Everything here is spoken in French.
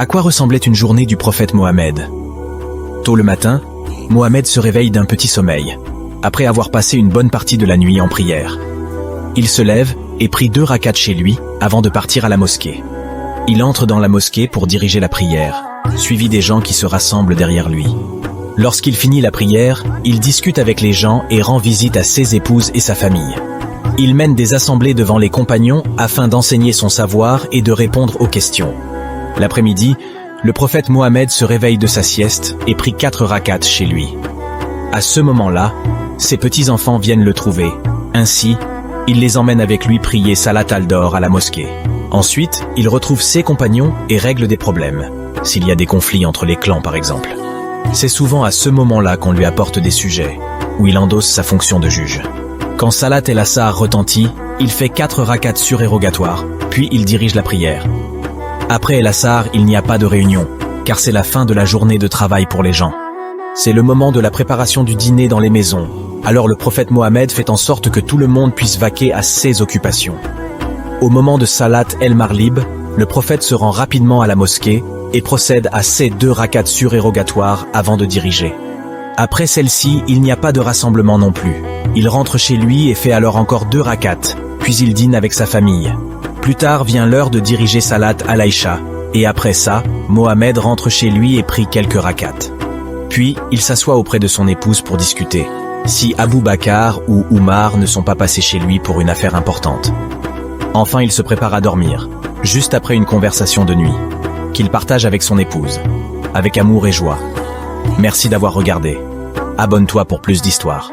À quoi ressemblait une journée du prophète Mohammed? Tôt le matin, Mohammed se réveille d'un petit sommeil, après avoir passé une bonne partie de la nuit en prière. Il se lève et prie 2 rakats chez lui avant de partir à la mosquée. Il entre dans la mosquée pour diriger la prière, suivi des gens qui se rassemblent derrière lui. Lorsqu'il finit la prière, il discute avec les gens et rend visite à ses épouses et sa famille. Il mène des assemblées devant les compagnons afin d'enseigner son savoir et de répondre aux questions. L'après-midi, le prophète Mohammed se réveille de sa sieste et prie 4 rakats chez lui. À ce moment-là, ses petits-enfants viennent le trouver. Ainsi, il les emmène avec lui prier Salat al-Dor à la mosquée. Ensuite, il retrouve ses compagnons et règle des problèmes, s'il y a des conflits entre les clans par exemple. C'est souvent à ce moment-là qu'on lui apporte des sujets, où il endosse sa fonction de juge. Quand Salat el-Asar retentit, il fait 4 rakats surérogatoires, puis il dirige la prière. Après el-Asar, il n'y a pas de réunion, car c'est la fin de la journée de travail pour les gens. C'est le moment de la préparation du dîner dans les maisons. Alors le prophète Mohammed fait en sorte que tout le monde puisse vaquer à ses occupations. Au moment de Salat el-Marlib, le prophète se rend rapidement à la mosquée et procède à ses 2 rakats surérogatoires avant de diriger. Après celle-ci, il n'y a pas de rassemblement non plus. Il rentre chez lui et fait alors encore 2 rakats, puis il dîne avec sa famille. Plus tard vient l'heure de diriger Salat al-Aïcha, et après ça, Mohammed rentre chez lui et prie quelques rakats. Puis, il s'assoit auprès de son épouse pour discuter, si Abu Bakr ou Oumar ne sont pas passés chez lui pour une affaire importante. Enfin, il se prépare à dormir, juste après une conversation de nuit, qu'il partage avec son épouse, avec amour et joie. Merci d'avoir regardé. Abonne-toi pour plus d'histoires.